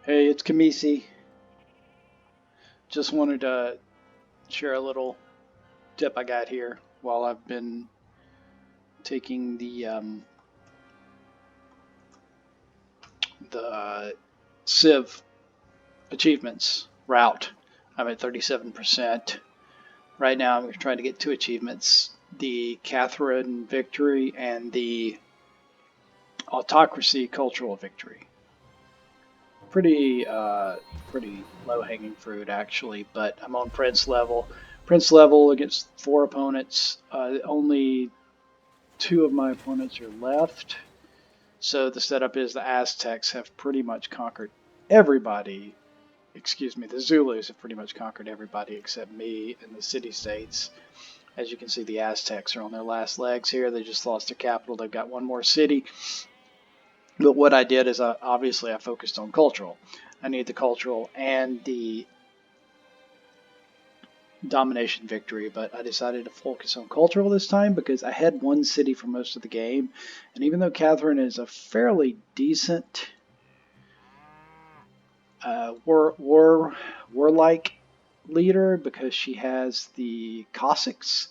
Hey, it's Kamisi. Just wanted to share a little tip I got here while I've been taking the Civ achievements route. I'm at 37%. Right now, I'm trying to get two achievements: the Catherine victory and the autocracy cultural victory. Pretty low hanging fruit actually, but I'm on Prince level. Prince level against four opponents. Only two of my opponents are left. So the setup is the Aztecs have pretty much conquered everybody. Excuse me, the Zulus have pretty much conquered everybody except me and the city-states. As you can see, the Aztecs are on their last legs here. They just lost their capital. They've got one more city. But what I did is obviously I focused on cultural. I need the cultural and the domination victory, but I decided to focus on cultural this time because I had one city for most of the game, and even though Catherine is a fairly decent warlike leader because she has the Cossacks,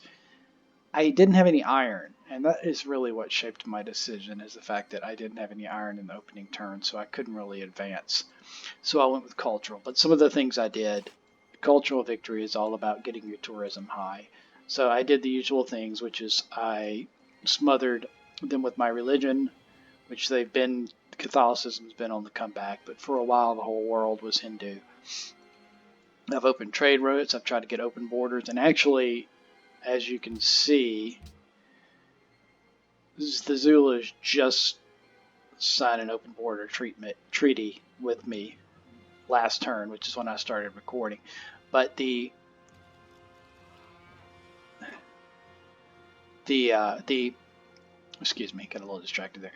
I didn't have any iron, and that is really what shaped my decision, is the fact that I didn't have any iron in the opening turn, so I couldn't really advance. So I went with cultural, but some of the things I did, cultural victory is all about getting your tourism high. So I did the usual things, which is I smothered them with my religion, which Catholicism's been on the comeback, but for a while the whole world was Hindu. I've opened trade routes, I've tried to get open borders, and actually, as you can see, the Zulus just signed an open border treaty with me last turn, which is when I started recording. But the excuse me, got a little distracted there.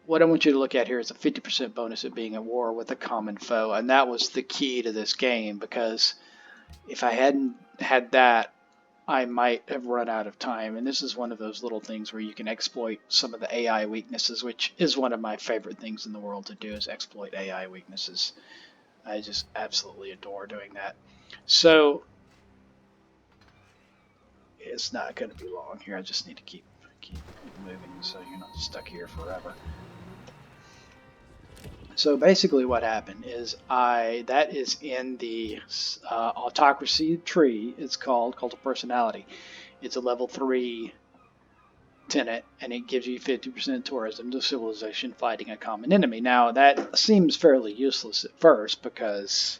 What I want you to look at here is a 50% bonus at being at war with a common foe, and that was the key to this game, because if I hadn't had that, I might have run out of time. And this is one of those little things where you can exploit some of the AI weaknesses, which is one of my favorite things in the world to do, is exploit AI weaknesses. I just absolutely adore doing that. So it's not going to be long here. I just need to keep moving so you're not stuck here forever. So basically what happened is that is in the autocracy tree. It's called Cult of Personality. It's a level 3 tenant, and it gives you 50% tourism to civilization fighting a common enemy. Now that seems fairly useless at first because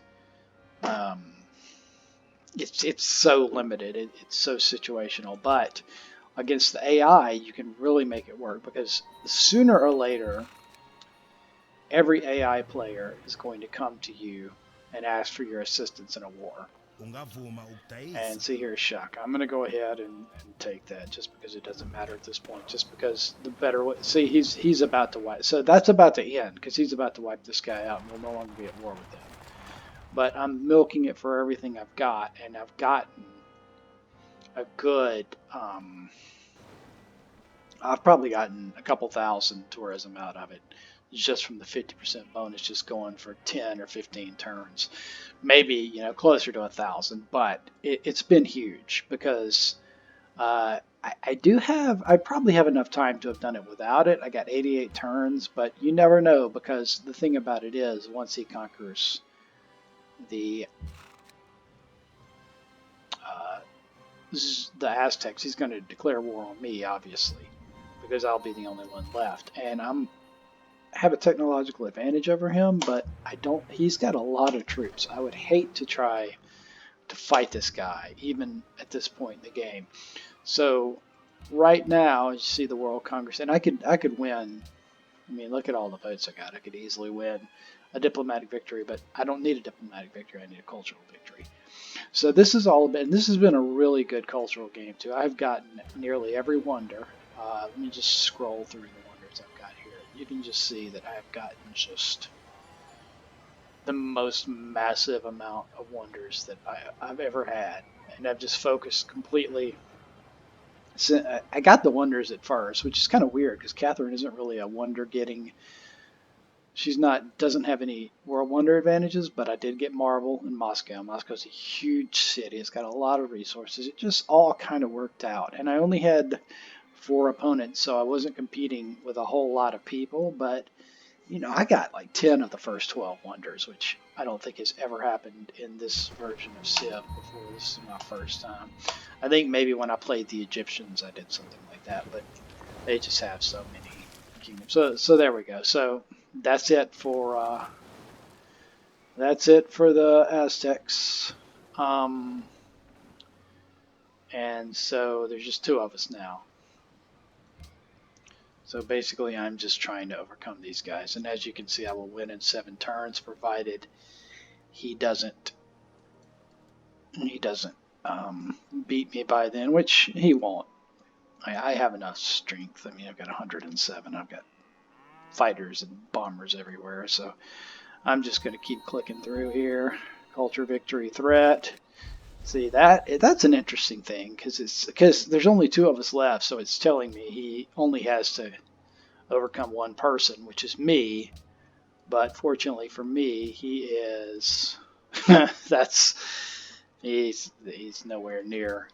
it's so limited, it's so situational, but against the AI you can really make it work, because sooner or later every AI player is going to come to you and ask for your assistance in a war. And see, here's Shaka. I'm going to go ahead and take that just because it doesn't matter at this point. Just because the better way. See, he's about to wipe. So that's about to end because he's about to wipe this guy out and we'll no longer be at war with him. But I'm milking it for everything I've got, and I've gotten a good. I've probably gotten a couple thousand tourism out of it, just from the 50% bonus, just going for 10 or 15 turns, maybe closer to 1,000. But it's been huge because I probably have enough time to have done it without it. I got 88 turns, but you never know, because the thing about it is, once he conquers the Aztecs, he's going to declare war on me, obviously, because I'll be the only one left, and have a technological advantage over him, but he's got a lot of troops. I would hate to try to fight this guy, even at this point in the game. So right now, as you see the World Congress, and I could win. I mean, look at all the votes I got. I could easily win a diplomatic victory, but I don't need a diplomatic victory. I need a cultural victory. So this has been a really good cultural game too. I've gotten nearly every wonder. Let me just scroll through the wonders I've got here. You can just see that I've gotten just the most massive amount of wonders that I've ever had, and I've just focused completely. I got the wonders at first, which is kind of weird because Catherine isn't really a wonder-getting She's not doesn't have any World Wonder advantages, but I did get Marvel in Moscow. Moscow's a huge city. It's got a lot of resources. It just all kind of worked out. And I only had 4 opponents, so I wasn't competing with a whole lot of people, but I got like 10 of the first 12 wonders, which I don't think has ever happened in this version of Civ before. This is my first time. I think maybe when I played the Egyptians, I did something like that, but they just have so many kingdoms. So there we go. So that's it for the Aztecs. And so there's just 2 of us now. So basically, I'm just trying to overcome these guys. And as you can see, I will win in 7 turns, provided he doesn't beat me by then, which he won't. I have enough strength. I mean, I've got 107. I've got fighters and bombers everywhere. So I'm just going to keep clicking through here. Culture victory threat. See, that's an interesting thing because there's only 2 of us left, so it's telling me he only has to overcome 1 person, which is me. But fortunately for me, he is he's nowhere near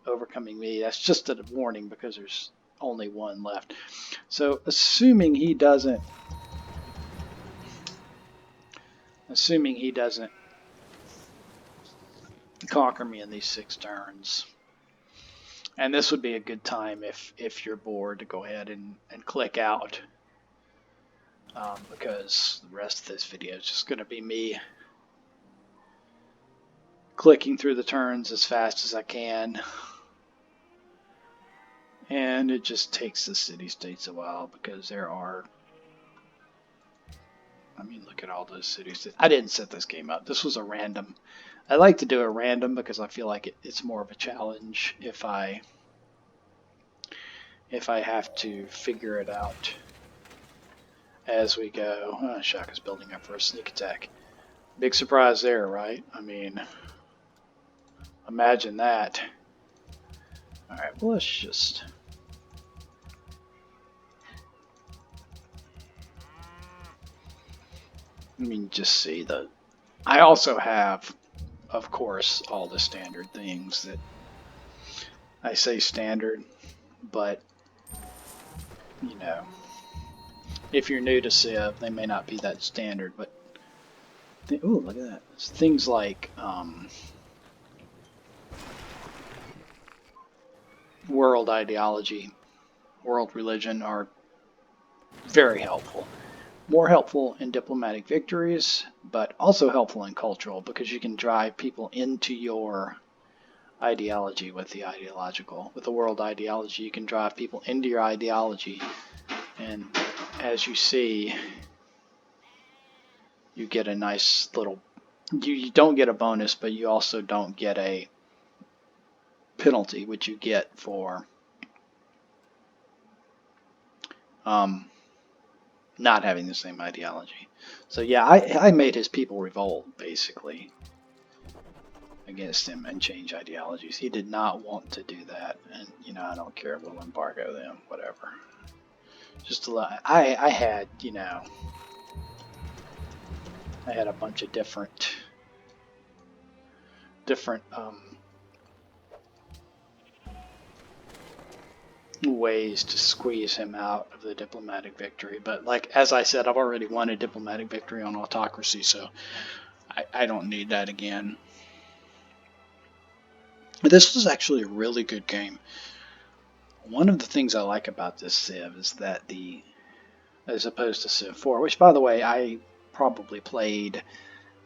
overcoming me. That's just a warning because there's only 1 left. So assuming he doesn't conquer me in these 6 turns. And this would be a good time if you're bored to go ahead and click out, because the rest of this video is just going to be me clicking through the turns as fast as I can. And it just takes the city-states a while because there are... I mean, look at all those city-states. I didn't set this game up. This was a random... I like to do a random because I feel like it's more of a challenge if I have to figure it out as we go. Oh, Shaka's building up for a sneak attack. Big surprise there, right? I mean, imagine that. Alright, well, let's just... I mean, just see the... I also have... of course, all the standard things that I say standard, but if you're new to Civ, they may not be that standard. But ooh, look at that! Things like world ideology, world religion are very helpful. More helpful in diplomatic victories, but also helpful in cultural because you can drive people into your ideology with the world ideology. You can drive people into your ideology, and as you see, you get a nice little... You don't get a bonus, but you also don't get a penalty, which you get for not having the same ideology. So yeah, I made his people revolt, basically, against him and change ideologies. He did not want to do that, and I don't care. We'll embargo them, whatever. Just to let... I had I had a bunch of different ways to squeeze him out of the diplomatic victory, but like as I said, I've already won a diplomatic victory on autocracy, so I don't need that again. This was actually a really good game. One of the things I like about this Civ is that as opposed to Civ 4, which by the way, I probably played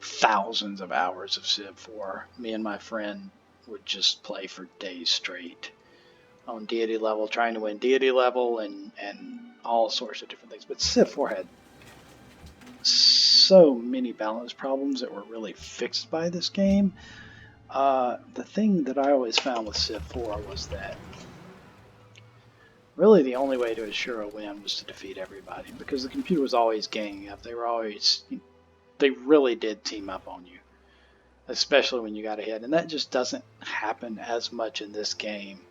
thousands of hours of Civ 4. Me and my friend would just play for days straight on deity level, trying to win deity level and all sorts of different things. But Civ 4 had so many balance problems that were really fixed by this game. The thing that I always found with Civ 4 was that really the only way to assure a win was to defeat everybody, because the computer was always ganging up. They really did team up on you, especially when you got ahead, and that just doesn't happen as much in this game.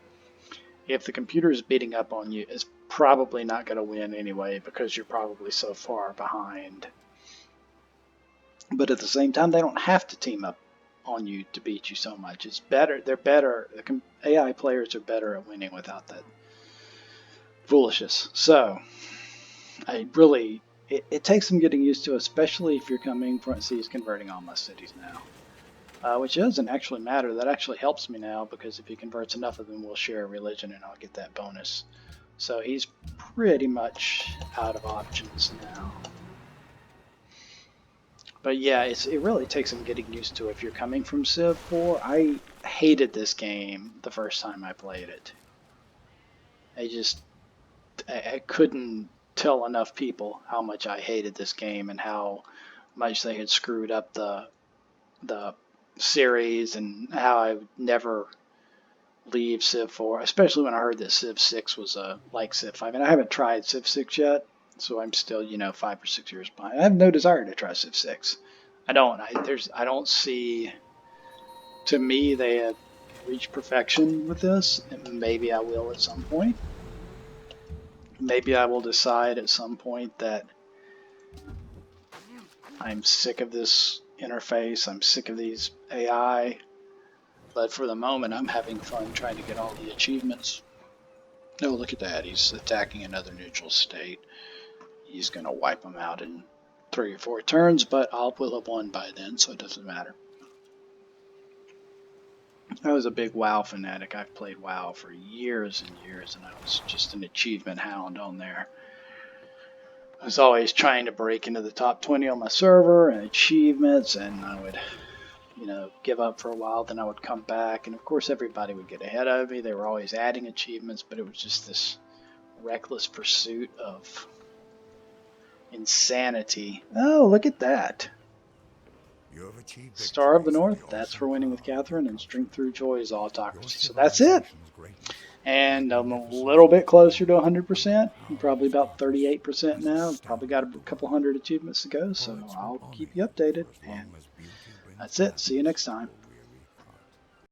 If the computer is beating up on you, it's probably not going to win anyway because you're probably so far behind. But at the same time, they don't have to team up on you to beat you so much. It's better. They're better. The AI players are better at winning without that foolishness. So it takes some getting used to, especially if you're coming from. See, he's converting all my cities now, which doesn't actually matter. That actually helps me now because if he converts enough of them, we'll share a religion and I'll get that bonus. So he's pretty much out of options now. But yeah, it really takes some getting used to if you're coming from Civ 4. I hated this game the first time I played it. I couldn't tell enough people how much I hated this game and how much they had screwed up the series and how I would never leave Civ 4, especially when I heard that Civ 6 was like Civ 5. And I haven't tried Civ 6 yet, so I'm still, 5 or 6 years behind. I have no desire to try Civ 6. I don't see. To me, they have reached perfection with this, and maybe I will at some point. Maybe I will decide at some point that I'm sick of this interface. I'm sick of these AI. But for the moment, I'm having fun trying to get all the achievements. Oh, look at that. He's attacking another neutral state. He's going to wipe them out in 3 or 4 turns, but will have won by then, so it doesn't matter. I was a big WoW fanatic. I've played WoW for years and years, and I was just an achievement hound on there. I was always trying to break into the top 20 on my server and achievements, and I would give up for a while, then I would come back, and of course everybody would get ahead of me. They were always adding achievements, but it was just this reckless pursuit of insanity. Oh, look at that. Star of the North, that's for winning with Catherine, and Strength Through Joy is autocracy. So that's it. And I'm a little bit closer to 100%. I'm probably about 38% now. Probably got a couple hundred achievements to go, so I'll keep you updated. And that's it. See you next time.